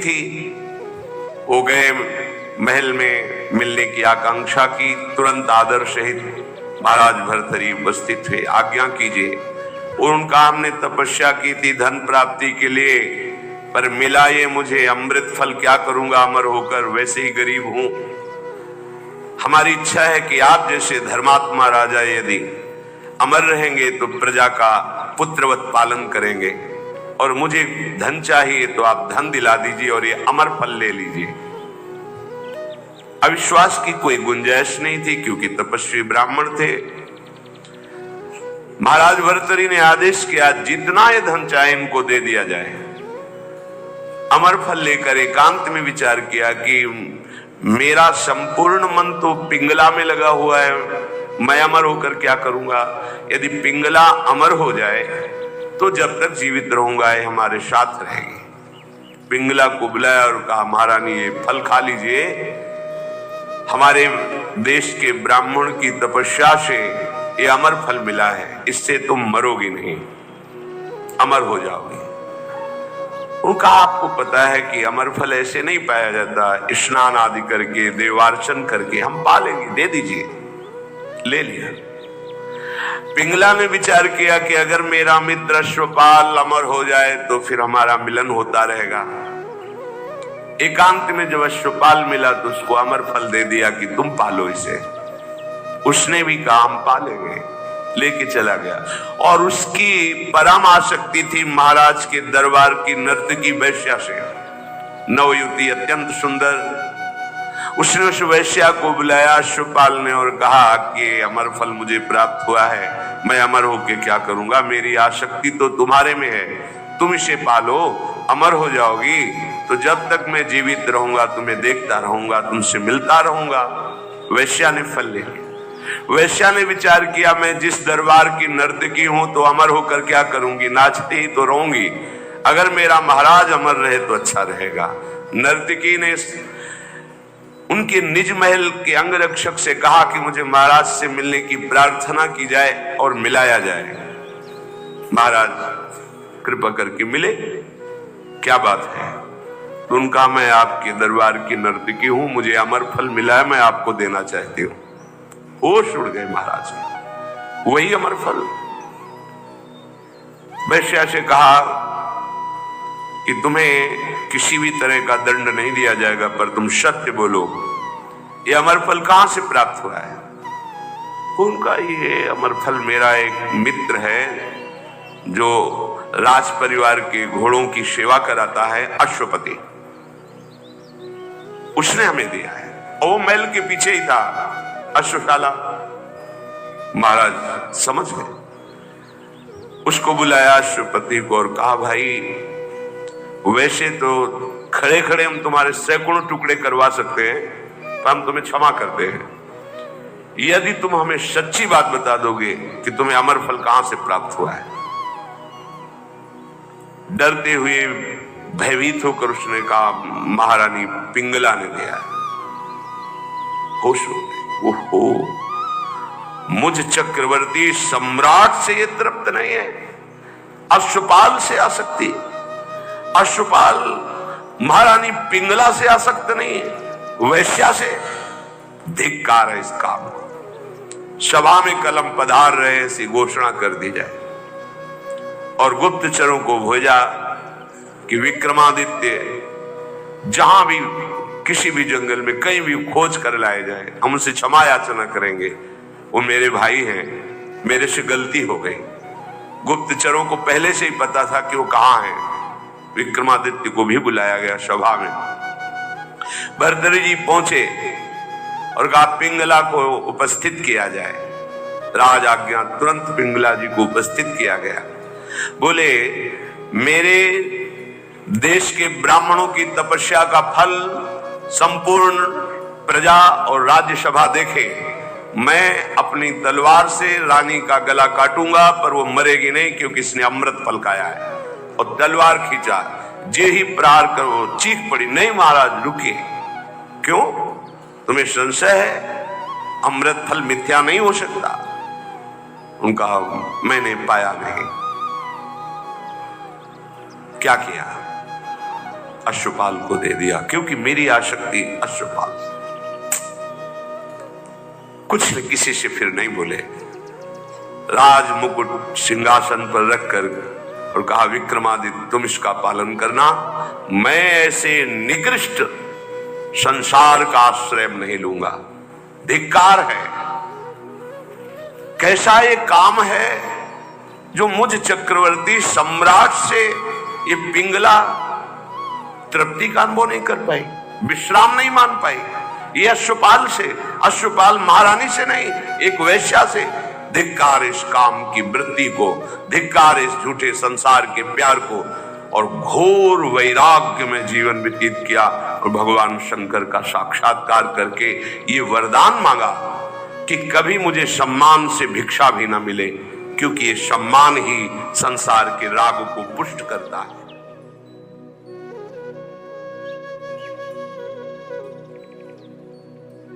थी। वो गए महल में मिलने की आकांक्षा की, तुरंत आदर सहित महाराज भर्तृहरि उपस्थित हुए। आज्ञा कीजिए। और उनका हमने तपस्या की थी धन प्राप्ति के लिए, पर मिला ये मुझे अमृत फल, क्या करूंगा अमर होकर, वैसे ही गरीब हूं। हमारी इच्छा है कि आप जैसे धर्मात्मा राजा यदि अमर रहेंगे तो प्रजा का पुत्रवत पालन करेंगे, और मुझे धन चाहिए तो आप धन दिला दीजिए और ये अमर फल ले लीजिए। अविश्वास की कोई गुंजाइश नहीं थी, क्योंकि तपस्वी ब्राह्मण थे। महाराज भर्तृहरि ने आदेश किया, जितना ये धन चाहे इनको दे दिया जाए। अमर फल लेकर एकांत में विचार किया कि मेरा संपूर्ण मन तो पिंगला में लगा हुआ है, मैं अमर होकर क्या करूंगा। यदि पिंगला अमर हो जाए तो जब तक जीवित रहूंगा ये हमारे साथ रहेगी। पिंगला को बुलाया और कहा, महारानी ये फल खा लीजिए, हमारे देश के ब्राह्मण की तपस्या से ये अमर फल मिला है, इससे तुम मरोगी नहीं, अमर हो जाओगी। उनका आपको पता है कि अमर फल ऐसे नहीं पाया जाता, स्नान आदि करके देवार्चन करके हम पा लेंगे, दे दीजिए। ले लिया। पिंगला ने विचार किया कि अगर मेरा मित्र अश्वपाल अमर हो जाए तो फिर हमारा मिलन होता रहेगा। एकांत में जब अश्वपाल मिला तो उसको अमर फल दे दिया कि तुम पालो इसे। उसने भी कहा हम पालेंगे, लेके चला गया। और उसकी परम आसक्ति थी महाराज के दरबार की नर्तकी वैश्या से। नवयुवती अत्यंत सुंदर। उसने उस वैश्या को बुलाया अश्वपाल ने और कहा कि अमर फल मुझे प्राप्त हुआ है, मैं अमर होके क्या करूंगा, मेरी आसक्ति तो तुम्हारे में है, तुम इसे पालो, अमर हो जाओगी। तो जब तक मैं जीवित रहूंगा तुम्हें देखता रहूंगा, तुमसे मिलता रहूंगा। वैश्या ने फल ले लिया। वैश्या ने विचार किया, मैं जिस दरबार की नर्तकी हूं तो अमर होकर क्या करूंगी, नाचती ही तो रहूंगी। अगर मेरा महाराज अमर रहे तो अच्छा रहेगा। नर्तकी ने उनके निज महल के अंगरक्षक से कहा कि मुझे महाराज से मिलने की प्रार्थना की जाए और मिलाया जाए। महाराज कृपा करके मिले, क्या बात है। तो उनका, मैं आपके दरबार की नर्तकी हूं, मुझे अमर फल मिला है, मैं आपको देना चाहती हूं। होश उड़ गए महाराज, वही अमर फल। वैश्या से कहा कि तुम्हें किसी भी तरह का दंड नहीं दिया जाएगा, पर तुम सत्य बोलो, ये अमर फल कहां से प्राप्त हुआ है। उनका, ये अमर फल मेरा एक मित्र है जो राज परिवार के घोड़ों की सेवा कराता है, अश्वपति, उसने हमें दिया है। और वो महल के पीछे ही था अश्वशाला। महाराज समझ गए। उसको बुलाया अश्वपति को और कहा, भाई वैसे तो खड़े खड़े हम तुम्हारे सैकड़ों टुकड़े करवा सकते हैं, पर हम तुम्हें क्षमा करते हैं यदि तुम हमें सच्ची बात बता दोगे कि तुम्हें अमर फल कहां से प्राप्त हुआ है। डरते हुए भयभीत होकर उसने कहा, महारानी पिंगला ने दिया है। होश हो गए। ओहो, मुझ चक्रवर्ती सम्राट से ये तृप्त नहीं है, अश्वपाल से आसक्ति, अश्वपाल महारानी पिंगला से आसक्त नहीं है, वैश्या से। धिक्कार है इस काम को। सभा में कलम पधार रहे ऐसी घोषणा कर दी जाए और गुप्तचरों को भेजा कि विक्रमादित्य जहां भी किसी भी जंगल में कहीं भी खोज कर लाए जाए, हम उनसे क्षमा याचना करेंगे, वो मेरे भाई हैं, मेरे से गलती हो गई। गुप्तचरों को पहले से ही पता था कि वो कहां है। विक्रमादित्य को भी बुलाया गया सभा में। भर्तृहरि जी पहुंचे और कहा, पिंगला को उपस्थित किया जाए। राज आज्ञा, तुरंत पिंगला जी को उपस्थित किया गया। बोले, मेरे देश के ब्राह्मणों की तपस्या का फल संपूर्ण प्रजा और राज्यसभा देखे। मैं अपनी तलवार से रानी का गला काटूंगा, पर वो मरेगी नहीं, क्योंकि इसने अमृत फल खाया है। और तलवार खींचा, जे ही प्रहार करो, चीख पड़ी, नहीं महाराज रुकिए। क्यों, तुम्हें संशय है, अमृत फल मिथ्या नहीं हो सकता। उनका, मैंने पाया नहीं। क्या किया, अश्वपाल को दे दिया, क्योंकि मेरी आसक्ति अश्वपाल। कुछ न किसी से फिर नहीं बोले, राज मुकुट सिंहासन पर रखकर और कहा, विक्रमादित्य तुम इसका पालन करना, मैं ऐसे निकृष्ट संसार का आश्रय नहीं लूंगा। धिक्कार है, कैसा ये काम है जो मुझ चक्रवर्ती सम्राट से ये पिंगला तृप्ति का अनुभव नहीं कर पाई, विश्राम नहीं मान पाई। ये अश्वपाल से, अश्वपाल महारानी से नहीं, एक वैश्या से। धिक्कार इस काम की वृत्ति को, धिक्कार इस झूठे संसार के प्यार को। और घोर वैराग्य में जीवन व्यतीत किया और भगवान शंकर का साक्षात्कार करके ये वरदान मांगा कि कभी मुझे सम्मान से भिक्षा भी ना मिले, क्योंकि ये सम्मान ही संसार के राग को पुष्ट करता है।